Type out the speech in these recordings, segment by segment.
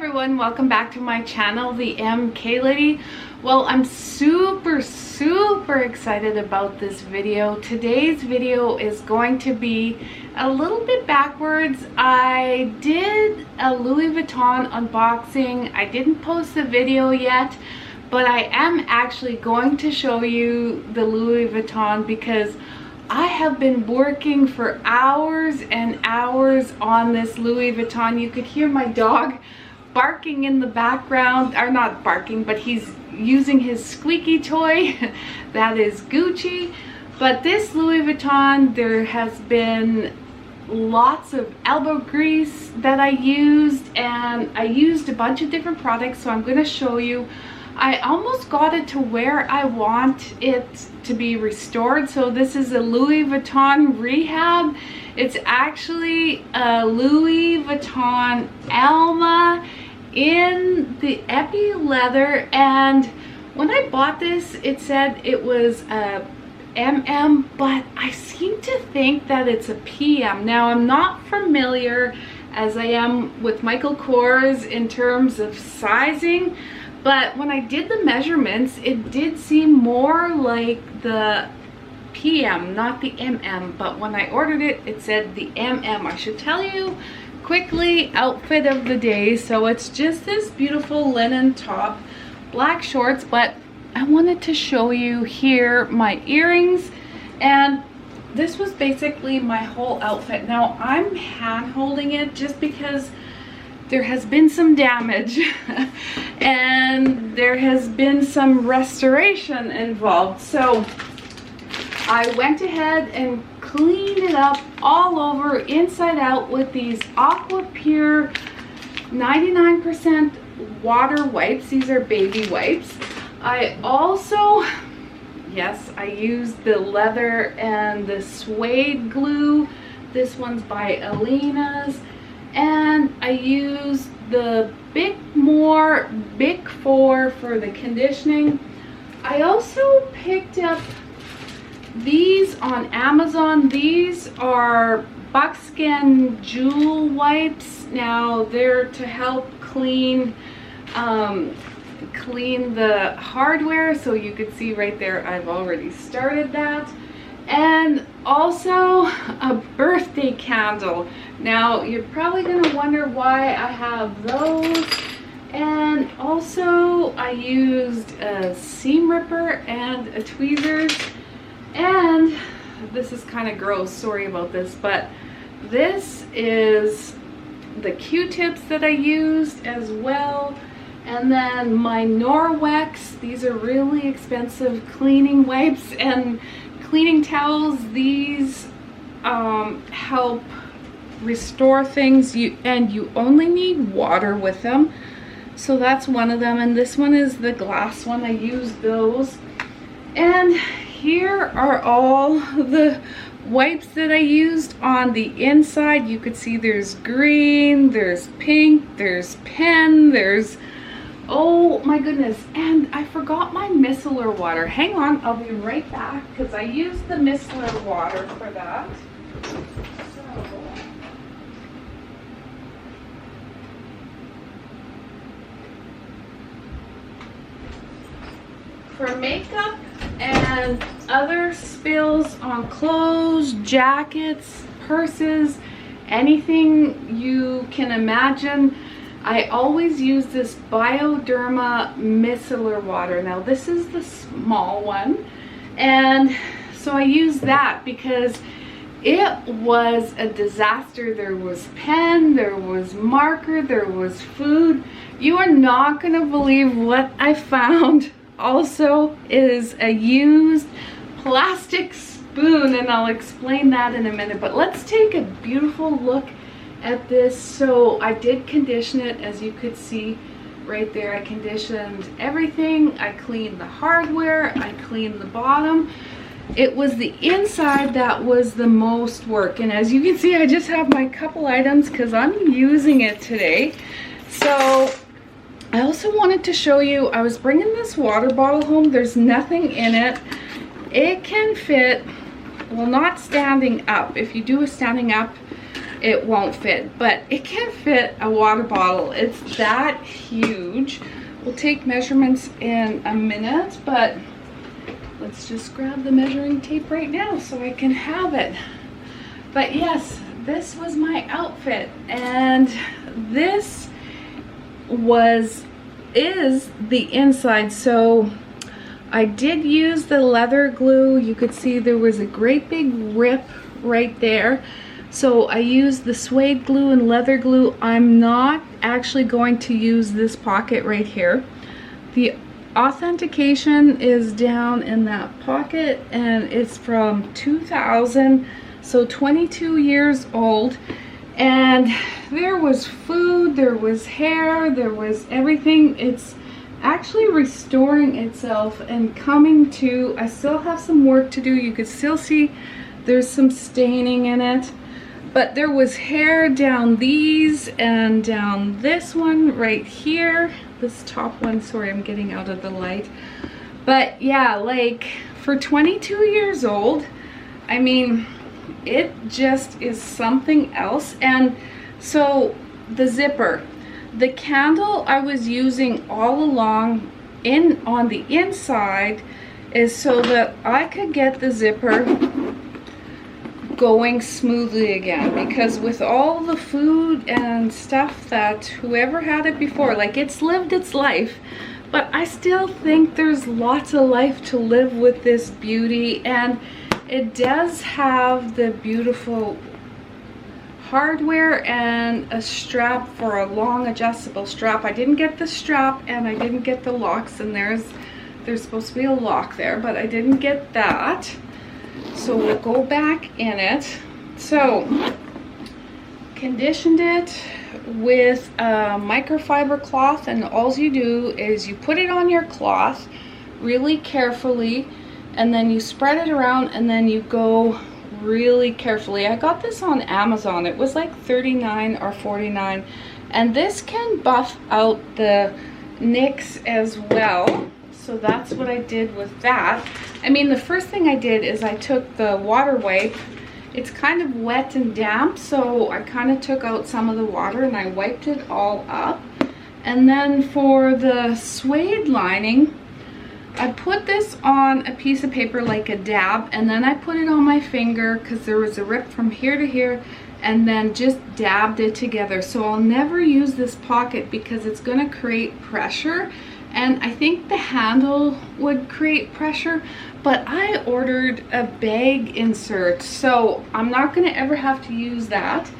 everyone, welcome back to my channel, the MK Lady. Well, I'm super excited about this video. Today's video is going to be a little bit backwards. I did a Louis Vuitton unboxing. I didn't post the video yet, but I am actually going to show you the Louis Vuitton because I have been working for hours and hours on this Louis Vuitton. You could hear my dog barking in the background, or not barking, but he's using his squeaky toy. That is Gucci. But this Louis Vuitton, there has been lots of elbow grease that I used, and I used a bunch of different products, so I'm going to show you. I almost got it to where I want it to be restored. So this is a Louis Vuitton Rehab. It's actually a Louis Vuitton Alma in the epi leather, and when I bought this it said it was a MM, but I seem to think that it's a PM. Now I'm not familiar as I am with Michael Kors in terms of sizing, but when I did the measurements, it did seem more like the PM, not the MM. But when I ordered it, it said the MM. I should tell you quickly, outfit of the day. So it's just this beautiful linen top, black shorts, but I wanted to show you here my earrings, and this was basically my whole outfit. Now I'm hand holding it just because there has been some damage and there has been some restoration involved. So I went ahead and cleaned it up all over, inside out, with these Aqua Pure 99% water wipes. These are baby wipes. I also, yes, I used the leather and the suede glue. This one's by Alina's. And I used the Bic Bic 4 for the conditioning. I also picked up these on Amazon. These are buckskin jewel wipes. Now they're to help clean the hardware. So you could see right there, I've already started that. And also a birthday candle. Now you're probably going to wonder why I have those. And also I used a seam ripper and a tweezers. And this is kind of gross, sorry about this, but this is the Q-tips that I used as well. And then my Norwex. These are really expensive cleaning wipes and cleaning towels. These help restore things, and you only need water with them. So that's one of them, and this one is the glass one. I used those. And here are all the wipes that I used on the inside. You could see there's green, there's pink, there's pen, there's, oh my goodness, and I forgot my micellar water. Hang on, I'll be right back because I used the micellar water for that. For makeup and other spills on clothes, jackets, purses, anything you can imagine, I always use this Bioderma micellar water. Now this is the small one, and so I use that because it was a disaster. There was pen, there was marker, there was food. You are not going to believe what I found. Also is a used plastic spoon, and I'll explain that in a minute. But let's take a beautiful look at this. So I did condition it, as you could see right there. I conditioned everything. I cleaned the hardware, I cleaned the bottom. It was the inside that was the most work, and as you can see, I just have my couple items because I'm using it today. So I also wanted to show you, I was bringing this water bottle home. There's nothing in it. It can fit, well, not standing up. If you do a standing up, it won't fit, but it can fit a water bottle. It's that huge. We'll take measurements in a minute, but let's just grab the measuring tape right now so I can have it. But yes, this was my outfit, and this is the inside. So I did use the leather glue. You could see there was a great big rip right there. So I used the suede glue and leather glue. I'm not actually going to use this pocket right here. The authentication is down in that pocket, and it's from 2000, so 22 years old. And there was food, there was hair, there was everything. It's actually restoring itself and coming to. I still have some work to do. You could still see there's some staining in it, but there was hair down these and down this one right here, this top one. Sorry, I'm getting out of the light. But yeah, like for 22 years old, I mean, it just is something else. And so the zipper, the candle I was using all along on the inside is so that I could get the zipper going smoothly again, because with all the food and stuff that whoever had it before, like, it's lived its life, but I still think there's lots of life to live with this beauty. And it does have the beautiful hardware and a strap for a long adjustable strap. I didn't get the strap, and I didn't get the locks, and there's supposed to be a lock there, but I didn't get that. So we'll go back in it. So conditioned it with a microfiber cloth, and all you do is you put it on your cloth really carefully, and then you spread it around, and then you go really carefully. I got this on Amazon. It was like $39 or $49, and this can buff out the nicks as well. So that's what I did with that. I mean, the first thing I did is I took the water wipe. It's kind of wet and damp, so I kind of took out some of the water and I wiped it all up. And then for the suede lining, I put this on a piece of paper like a dab, and then I put it on my finger because there was a rip from here to here, and then just dabbed it together. So I'll never use this pocket because it's going to create pressure, and I think the handle would create pressure, but I ordered a bag insert, so I'm not going to ever have to use that.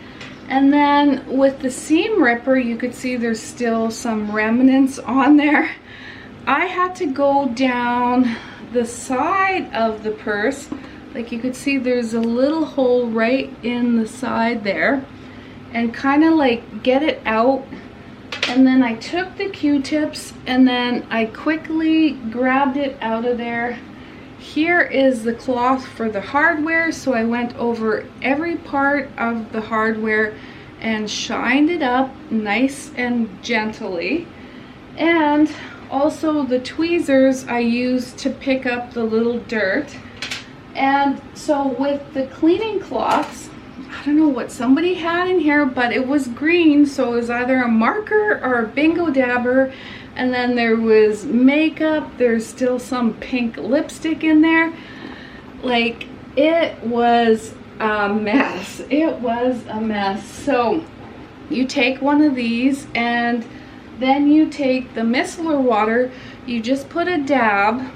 And then with the seam ripper, you could see there's still some remnants on there. I had to go down the side of the purse. Like, you could see there's a little hole right in the side there, and kind of like get it out. And then I took the Q-tips and then I quickly grabbed it out of there. Here is the cloth for the hardware, so I went over every part of the hardware and shined it up nice and gently. And also the tweezers I used to pick up the little dirt. And so with the cleaning cloths, I don't know what somebody had in here, but it was green, so it was either a marker or a bingo dabber. And then there was makeup, there's still some pink lipstick in there. Like, it was a mess. It was a mess. So you take one of these, and then you take the micellar water, you just put a dab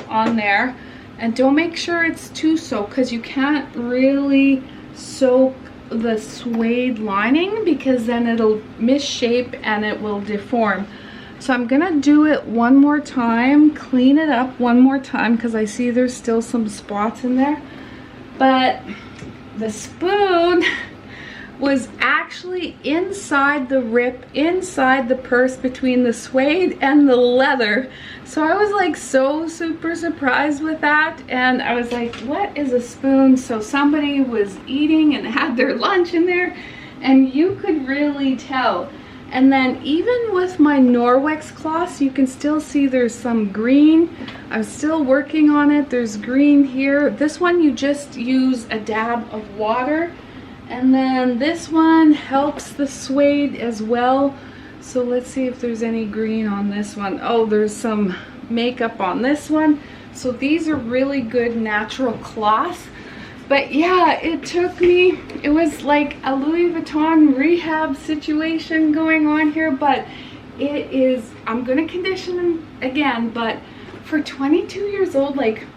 on there, and don't make sure it's too soaked, because you can't really soak the suede lining because then it'll misshape and it will deform. So I'm gonna do it one more time, clean it up one more time, because I see there's still some spots in there. But the spoon was actually inside the rip, inside the purse between the suede and the leather. So I was like so super surprised with that, and I was like, what is a spoon? So somebody was eating and had their lunch in there, and you could really tell. And then even with my Norwex cloths, you can still see there's some green. I'm still working on it. There's green here. This one you just use a dab of water And then this one helps the suede as well. So let's see if there's any green on this one. Oh, there's some makeup on this one. So these are really good natural cloth. But yeah, it took me, it was like a Louis Vuitton Rehab situation going on here, but it is, I'm gonna condition them again, but for 22 years old, like,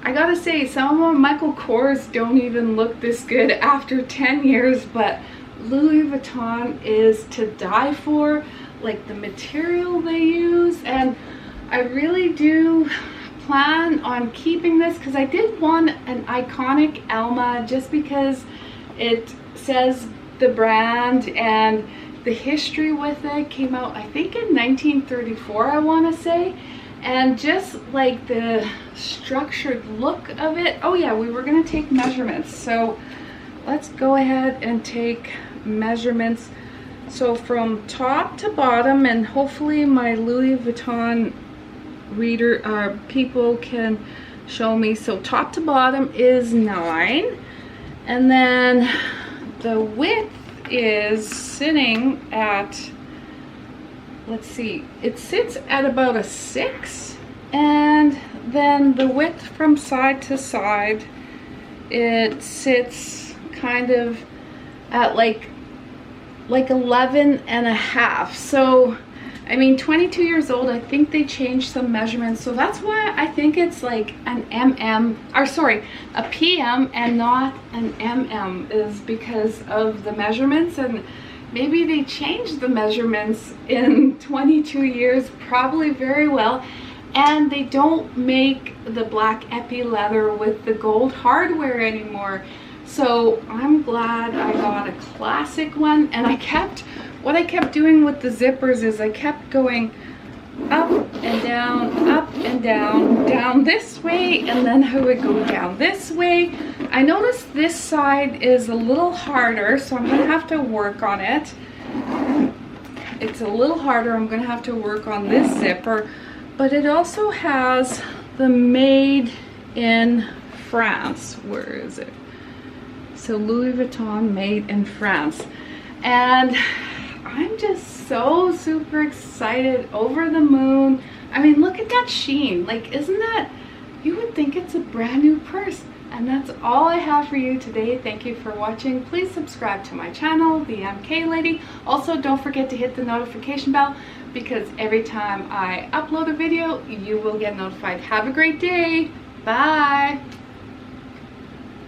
I gotta say, some of Michael Kors don't even look this good after 10 years, but Louis Vuitton is to die for, like the material they use, and I really do plan on keeping this because I did want an iconic Alma just because it says the brand and the history with it came out, I think, in 1934, I want to say, and just like the structured look of it. Oh yeah, we were going to take measurements, so let's go ahead and take measurements. So from top to bottom, and hopefully my Louis Vuitton reader people can show me. So top to bottom is 9, and then the width is sitting at, let's see, it sits at about a 6, and then the width from side to side, it sits kind of at like 11 and a half. So I mean, 22 years old, I think they changed some measurements, so that's why I think it's like an MM, or sorry, a PM and not an MM, is because of the measurements. And maybe they changed the measurements in 22 years, probably very well, and they don't make the black epi leather with the gold hardware anymore. So I'm glad I got a classic one, and what I kept doing with the zippers is I kept going up and down, down this way, and then I would go down this way. I noticed this side is a little harder, so I'm gonna have to work on it. It's a little harder, I'm gonna have to work on this zipper, but it also has the made in France. Where is it? So Louis Vuitton made in France. And I'm just so super excited, over the moon. I mean, look at that sheen. Like, isn't that, you would think it's a brand new purse. And that's all I have for you today. Thank you for watching. Please subscribe to my channel, The MK Lady. Also, don't forget to hit the notification bell, because every time I upload a video, you will get notified. Have a great day. Bye.